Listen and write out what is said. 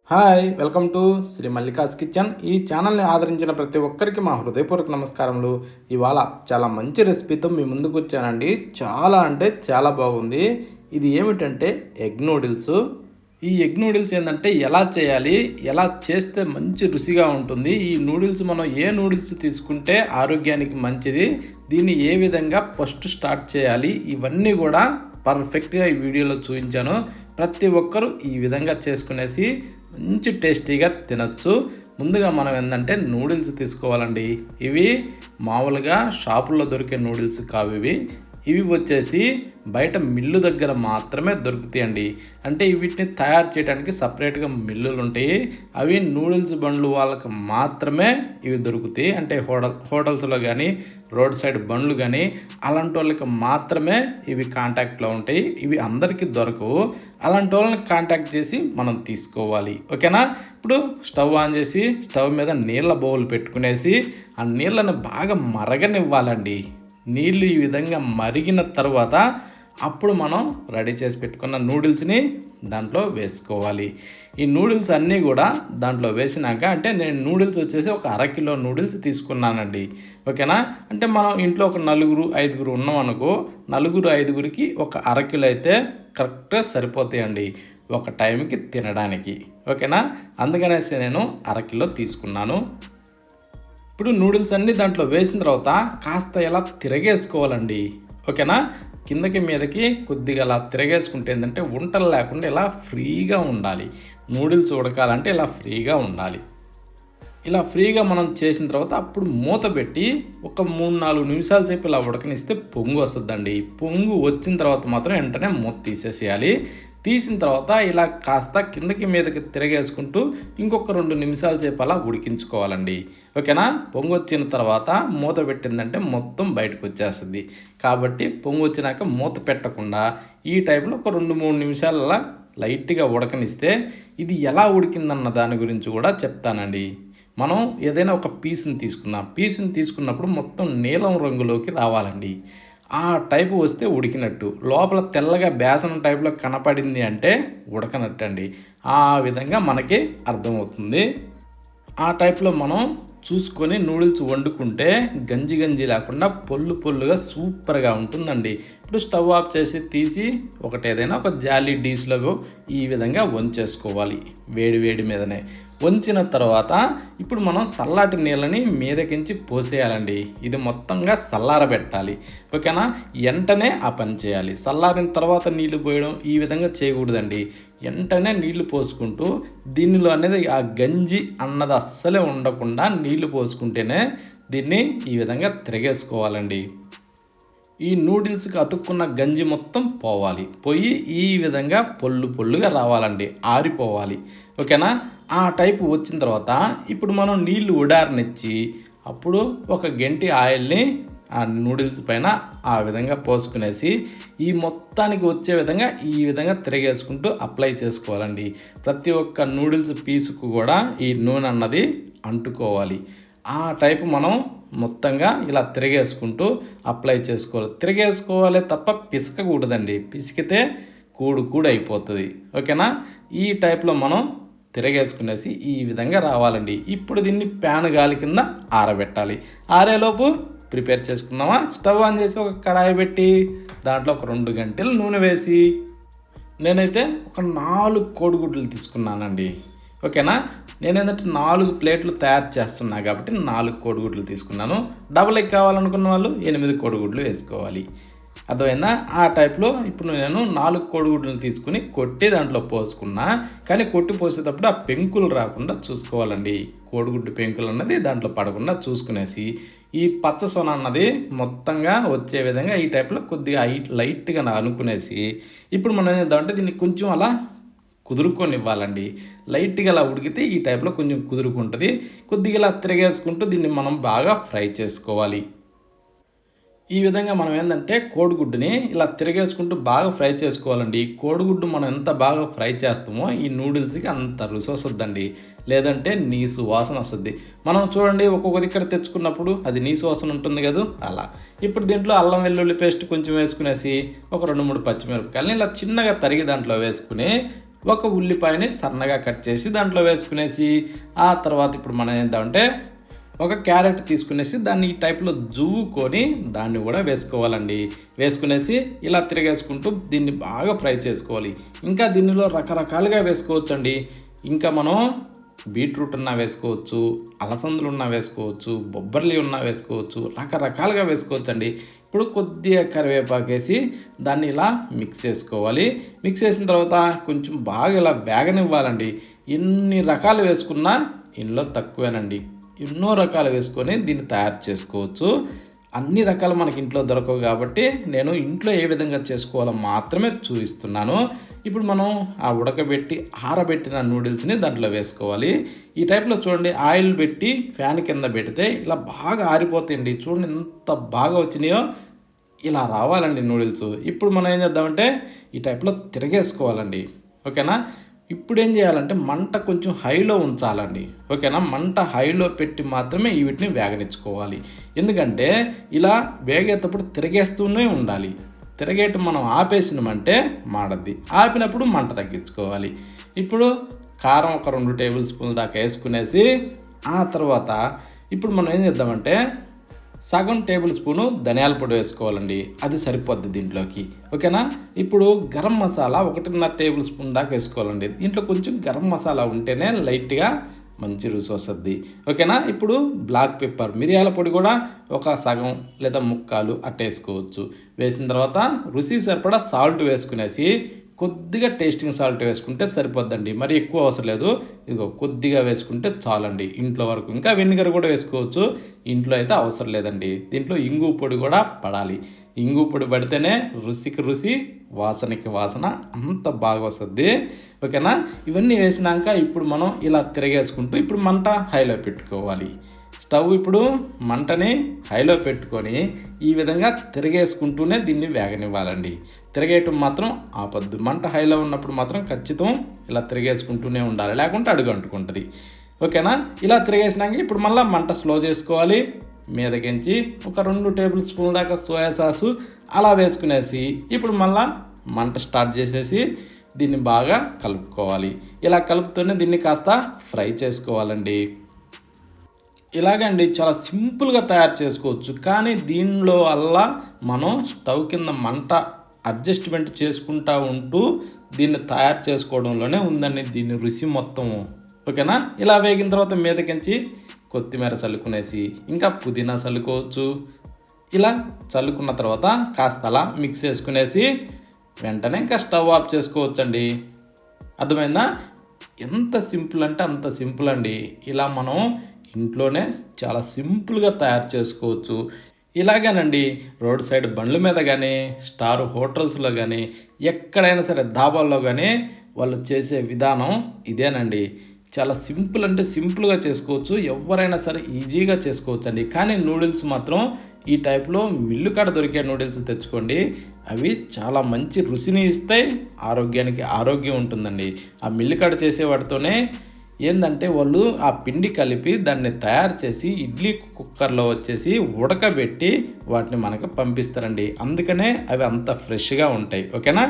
Hi welcome to Shri Mallika's kitchen. ఈ ఛానల్ని ఆదరించిన ప్రతి ఒక్కరికి మా హృదయపూర్వక నమస్కారములు. ఇవాళ చాలా మంచి రెసిపీతో మీ ముందుకు వచ్చానండి. చాలా అంటే చాలా బాగుంది. ఇది ఏమిటంటే ఎగ్ నూడిల్స్. ఈ ఎగ్ నూడిల్స్ ఏంటంటే ఎలా చేయాలి, ఎలా చేస్తే మంచి రుచిగా ఉంటుంది, ఈ నూడిల్స్ మనం ఏ నూడిల్స్ తీసుకుంటే ఆరోగ్యానికి మంచిది, దీన్ని ఏ విధంగా ఫస్ట్ స్టార్ట్ చేయాలి, ఇవన్నీ కూడా పర్ఫెక్ట్గా ఈ వీడియోలో చూపించాను. ప్రతి ఒక్కరూ ఈ విధంగా చేసుకునేసి మంచి టేస్టీగా తినచ్చు. ముందుగా మనం ఏంటంటే నూడిల్స్ తీసుకోవాలండి. ఇవి మామూలుగా షాపుల్లో దొరికే నూడిల్స్ కావు. ఇవి వచ్చేసి బయట మిల్లు దగ్గర మాత్రమే దొరుకుతాయండి. అంటే వీటిని తయారు చేయడానికి సపరేట్గా మిల్లులు ఉంటాయి. అవి నూడిల్స్ బండ్లు వాళ్ళకి మాత్రమే ఇవి దొరుకుతాయి. అంటే హోటల్స్లో కానీ రోడ్ సైడ్ బండ్లు కానీ అలాంటి వాళ్ళకి మాత్రమే ఇవి కాంటాక్ట్లో ఉంటాయి. ఇవి అందరికీ దొరకవు. అలాంటి వాళ్ళని కాంటాక్ట్ చేసి మనం తీసుకోవాలి. ఓకేనా? ఇప్పుడు స్టవ్ ఆన్ చేసి స్టవ్ మీద నీళ్ళ బౌల్ పెట్టుకునేసి ఆ నీళ్ళని బాగా మరగనివ్వాలండి. నీళ్ళు ఈ విధంగా మరిగిన తర్వాత అప్పుడు మనం రెడీ చేసి పెట్టుకున్న నూడిల్స్ని దాంట్లో వేసుకోవాలి. ఈ నూడిల్స్ అన్నీ కూడా దాంట్లో వేసినాక, అంటే నేను నూడిల్స్ వచ్చేసి ఒక అరకిలో నూడిల్స్ తీసుకున్నానండి. ఓకేనా? అంటే మనం ఇంట్లో ఒక 4-5 ఉన్నాం అనుకో, 4-5కి ఒక అరకిలో అయితే కరెక్ట్గా సరిపోతాయండి ఒక టైంకి తినడానికి. ఓకేనా? అందుకనేసి నేను అరకిలో తీసుకున్నాను. ఇప్పుడు నూడిల్స్ అన్నీ దాంట్లో వేసిన తర్వాత కాస్త ఇలా తిరగేసుకోవాలండి. ఓకేనా? కిందకి మీదకి కొద్దిగా అలా తిరగేసుకుంటే ఏంటంటే వంటలు లేకుండా ఇలా ఫ్రీగా ఉండాలి. నూడిల్స్ ఉడకాలంటే ఇలా ఫ్రీగా ఉండాలి. ఇలా ఫ్రీగా మనం చేసిన తర్వాత అప్పుడు మూత పెట్టి ఒక 3-4 నిమిషాల సేపు ఇలా ఉడకనిస్తే పొంగు వస్తుందండి. పొంగు వచ్చిన తర్వాత మాత్రం వెంటనే మూత తీసేసేయాలి. తీసిన తర్వాత ఇలా కాస్త కిందకి మీదకి తిరగేసుకుంటూ ఇంకొక 2 నిమిషాల సేపు అలా ఉడికించుకోవాలండి. ఓకేనా? పొంగు వచ్చిన తర్వాత మూత పెట్టిందంటే మొత్తం బయటకు వచ్చేస్తుంది. కాబట్టి పొంగు వచ్చినాక మూత పెట్టకుండా ఈ టైప్లో ఒక 2-3 నిమిషాలు అలా లైట్గా ఉడకనిస్తే ఇది ఎలా ఉడికిందన్న దాని గురించి కూడా చెప్తానండి. మనం ఏదైనా ఒక పీస్ని తీసుకుందాం. పీస్ని తీసుకున్నప్పుడు మొత్తం నీలం రంగులోకి రావాలండి. ఆ టైపు వస్తే ఉడికినట్టు. లోపల తెల్లగా బేసనం టైప్లో కనపడింది అంటే ఉడకనట్టు అండి. ఆ విధంగా మనకి అర్థమవుతుంది. ఆ టైప్లో మనం చూసుకొని నూడిల్స్ వండుకుంటే గంజి లేకుండా పొల్లుగా సూపర్గా ఉంటుందండి. ఇప్పుడు స్టవ్ ఆఫ్ చేసి తీసి ఏదైనా ఒక జాలీ డిష్లో ఈ విధంగా వంచేసుకోవాలి. వేడి మీదనే వంచిన తర్వాత ఇప్పుడు మనం చల్లాటి నీళ్ళని మీదకించి పోసేయాలండి. ఇది మొత్తంగా చల్లారబెట్టాలి. ఓకేనా? వెంటనే ఆ పని చేయాలి. చల్లారిన తర్వాత నీళ్లు పోయడం ఈ విధంగా చేయకూడదండి. వెంటనే నీళ్లు పోసుకుంటూ దీనిలో అనేది ఆ గంజి అన్నది అస్సలే ఉండకుండా నీళ్లు పోసుకుంటేనే దీన్ని ఈ విధంగా తిరగేసుకోవాలండి. ఈ నూడిల్స్కి అతుక్కున్న గంజి మొత్తం పోవాలి. పోయి ఈ విధంగా పొల్లుగా రావాలండి. ఆరిపోవాలి. ఓకేనా? ఆ టైపు వచ్చిన తర్వాత ఇప్పుడు మనం నీళ్లు ఉడారనిచ్చి అప్పుడు ఒక గంటి ఆయిల్ని ఆ నూడిల్స్ పైన ఆ విధంగా పోసుకునేసి ఈ మొత్తానికి వచ్చే విధంగా ఈ విధంగా తిరగేసుకుంటూ అప్లై చేసుకోవాలండి. ప్రతి ఒక్క నూడిల్స్ పీసుకు కూడా ఈ నూనె అన్నది అంటుకోవాలి. ఆ టైపు మనం మొత్తంగా ఇలా తిరగేసుకుంటూ అప్లై తిరగేసుకోవాలి తప్ప పిసకకూడదండి. పిసికితే కూడు అయిపోతుంది. ఓకేనా? ఈ టైప్లో మనం తిరగేసుకునేసి ఈ విధంగా రావాలండి. ఇప్పుడు దీన్ని ప్యాన్ గాలి కింద ఆరబెట్టాలి. ఆరేలోపు ప్రిపేర్ చేసుకుందామా? స్టవ్ ఆన్ చేసి ఒక కడాయి పెట్టి దాంట్లో ఒక 2 గంటలు నూనె వేసి నేనైతే ఒక 4 కోడిగుడ్లు తీసుకున్నానండి. ఓకేనా? నేనేంటంటే 4 ప్లేట్లు తయారు చేస్తున్నా కాబట్టి 4 కోడిగుడ్లు తీసుకున్నాను. డబుల్ ఎగ్ కావాలనుకున్న వాళ్ళు 8 కోడిగుడ్లు వేసుకోవాలి. అర్థమైందా? ఆ టైప్లో ఇప్పుడు నేను 4 కోడిగుడ్లు తీసుకుని కొట్టి దాంట్లో పోసుకున్నా. కానీ కొట్టి పోసేటప్పుడు ఆ పెంకులు రాకుండా చూసుకోవాలండి. కోడిగుడ్డు పెంకులు అన్నది దాంట్లో పడకుండా చూసుకునేసి ఈ పచ్చ సొన అన్నది మొత్తంగా వచ్చే విధంగా ఈ టైప్లో కొద్దిగా లైట్గా అనుకునేసి ఇప్పుడు మనం ఏం చేద్దామంటే దీన్ని కొంచెం అలా కుదురుకొని ఇవ్వాలండి. లైట్గా అలా ఉడికితే ఈ టైప్లో కొంచెం కుదురుకుంటుంది. కొద్దిగా ఇలా తిరగేసుకుంటూ దీన్ని మనం బాగా ఫ్రై చేసుకోవాలి. ఈ విధంగా మనం ఏంటంటే కోడిగుడ్డుని ఇలా తిరగేసుకుంటూ బాగా ఫ్రై చేసుకోవాలండి. కోడిగుడ్డు మనం ఎంత బాగా ఫ్రై చేస్తామో ఈ నూడిల్స్కి అంత రుచి వస్తుందండి. లేదంటే నీసు వాసన వస్తుంది. మనం చూడండి ఒక్కొక్కది ఇక్కడ తెచ్చుకున్నప్పుడు అది నీసు వాసన ఉంటుంది కదా, అలా. ఇప్పుడు దీంట్లో అల్లం వెల్లుల్లి పేస్ట్ కొంచెం వేసుకునేసి ఒక 2-3 పచ్చిమిరపకాయలని ఇలా చిన్నగా తరిగి దాంట్లో వేసుకుని ఒక ఉల్లిపాయని సన్నగా కట్ చేసి దాంట్లో వేసుకునేసి, ఆ తర్వాత ఇప్పుడు మనం ఏంటంటే ఒక క్యారెట్ తీసుకునేసి దాన్ని ఈ టైప్లో జువ్వుకొని దాన్ని కూడా వేసుకోవాలండి. వేసుకునేసి ఇలా తిరిగేసుకుంటూ దీన్ని బాగా ఫ్రై చేసుకోవాలి. ఇంకా దీనిలో రకరకాలుగా వేసుకోవచ్చండి. ఇంకా మనం బీట్రూట్ ఉన్నా వేసుకోవచ్చు, అలసందలు ఉన్నా వేసుకోవచ్చు, బొబ్బర్లి ఉన్నా వేసుకోవచ్చు, రకరకాలుగా వేసుకోవచ్చండి. ఇప్పుడు కొద్దిగా కరివేపాకు వేసి దాన్ని ఇలా మిక్స్ చేసుకోవాలి. మిక్స్ చేసిన తర్వాత కొంచెం బాగా ఇలా వేగనివ్వాలండి. ఎన్ని రకాలు వేసుకున్నా ఇందులో తక్కువేనండి. ఎన్నో రకాలు వేసుకొని దీన్ని తయారు చేసుకోవచ్చు. అన్ని రకాలు మనకి ఇంట్లో దొరకవు కాబట్టి నేను ఇంట్లో ఏ విధంగా చేసుకోవాలో మాత్రమే చూపిస్తున్నాను. ఇప్పుడు మనం ఆ ఉడకబెట్టి ఆరబెట్టిన నూడిల్స్ని దాంట్లో వేసుకోవాలి. ఈ టైప్లో చూడండి, ఆయిల్ పెట్టి ఫ్యాన్ కింద పెడితే ఇలా బాగా ఆరిపోతాయండి. చూడండి ఎంత బాగా వచ్చినాయో. ఇలా రావాలండి నూడిల్స్. ఇప్పుడు మనం ఏం చేద్దామంటే ఈ టైప్లో తిరగేసుకోవాలండి. ఓకేనా? ఇప్పుడు ఏం చేయాలంటే మంట కొంచెం హైలో ఉంచాలండి. ఓకేనా? మంట హైలో పెట్టి మాత్రమే వీటిని వేగనిచ్చుకోవాలి. ఎందుకంటే ఇలా వేగేటప్పుడు తిరగేస్తూనే ఉండాలి. తిరగేయటం మనం ఆపేసినామంటే మాడద్ది. ఆపినప్పుడు మంట తగ్గించుకోవాలి. ఇప్పుడు కారం ఒక 2 టేబుల్ స్పూన్ల దాకా వేసుకునేసి, ఆ తర్వాత ఇప్పుడు మనం ఏం చేద్దామంటే సగం టేబుల్ స్పూను ధనియాల పొడి వేసుకోవాలండి. అది సరిపోద్ది దీంట్లోకి. ఓకేనా? ఇప్పుడు గరం మసాలా 1.5 టేబుల్ స్పూన్ దాకా వేసుకోవాలండి. దీంట్లో కొంచెం గరం మసాలా ఉంటేనే లైట్గా మంచి రుచి వస్తుంది. ఓకేనా? ఇప్పుడు బ్లాక్ పెప్పర్ మిరియాల పొడి కూడా ఒక సగం లేదా ముక్కాలు అట్టేసుకోవచ్చు. వేసిన తర్వాత రుచి సరిపడా సాల్ట్ వేసుకునేసి కొద్దిగా టేస్టింగ్ సాల్ట్ వేసుకుంటే సరిపోద్దండి. మరి ఎక్కువ అవసరం లేదు. ఇదిగో కొద్దిగా వేసుకుంటే చాలండి ఇంట్లో వరకు. ఇంకా వెనిగర్ కూడా వేసుకోవచ్చు. ఇంట్లో అయితే అవసరం లేదండి. దీంట్లో ఇంగు పొడి కూడా పడాలి. ఇంగు పొడి పడితేనే రుచికి రుచి, వాసనకి వాసన అంత బాగా వస్తుంది. ఓకేనా? ఇవన్నీ వేసినాక ఇప్పుడు మనం ఇలా తిరగేసుకుంటూ ఇప్పుడు మంట హైలో పెట్టుకోవాలి. స్టవ్ ఇప్పుడు మంటని హైలో పెట్టుకొని ఈ విధంగా తిరగేసుకుంటూనే దీన్ని వేగనివ్వాలండి. తిరగేయటం మాత్రం ఆపొద్దు. మంట హైలో ఉన్నప్పుడు మాత్రం ఖచ్చితం ఇలా తిరగేసుకుంటూనే ఉండాలి, లేకుంటే అడుగు అంటుకుంటుంది. ఓకేనా? ఇలా తిరగేసినాక ఇప్పుడు మళ్ళీ మంట స్లో చేసుకోవాలి. మీదకించి ఒక 2 టేబుల్ స్పూన్ల దాకా సోయా సాసు అలా వేసుకునేసి ఇప్పుడు మళ్ళీ మంట స్టార్ట్ చేసేసి దీన్ని బాగా కలుపుకోవాలి. ఇలా కలుపుతూనే దీన్ని కాస్త ఫ్రై చేసుకోవాలండి. ఇలాగండి చాలా సింపుల్గా తయారు చేసుకోవచ్చు. కానీ దీనిలో వల్ల మనం స్టవ్ కింద మంట అడ్జస్ట్మెంట్ చేసుకుంటూ ఉంటూ దీన్ని తయారు చేసుకోవడంలోనే ఉందండి దీని రుచి మొత్తము. ఓకేనా? ఇలా వేగిన తర్వాత మీదకించి కొత్తిమీర చల్లుకునేసి ఇంకా పుదీనా చల్లుకోవచ్చు. ఇలా చల్లుకున్న తర్వాత కాస్త అలా మిక్స్ చేసుకునేసి వెంటనే ఇంకా స్టవ్ ఆఫ్ చేసుకోవచ్చండి. అర్థమైందా? ఎంత సింపుల్ అంటే అంత సింపుల్ అండి. ఇలా మనం ఇంట్లోనే చాలా సింపుల్గా తయారు చేసుకోవచ్చు. ఇలాగేనండి రోడ్ సైడ్ బండ్ల మీద కానీ, స్టార్ హోటల్స్లో కానీ, ఎక్కడైనా సరే ధాబాల్లో కానీ వాళ్ళు చేసే విధానం ఇదేనండి. చాలా సింపుల్ అంటే సింపుల్గా చేసుకోవచ్చు. ఎవరైనా సరే ఈజీగా చేసుకోవచ్చు అండి. కానీ నూడిల్స్ మాత్రం ఈ టైప్లో మిల్లు కాడ దొరికే నూడిల్స్ తెచ్చుకోండి. అవి చాలా మంచి రుచిని ఇస్తాయి, ఆరోగ్యానికి ఆరోగ్యం ఉంటుందండి. ఆ మిల్లు కాడ చేసే వాటితోనే ఏంటంటే వాళ్ళు ఆ పిండి కలిపి దాన్ని తయారు చేసి ఇడ్లీ కుక్కర్లో వచ్చేసి ఉడకబెట్టి వాటిని మనకు పంపిస్తారండి. అందుకనే అవి అంత ఫ్రెష్గా ఉంటాయి. ఓకేనా?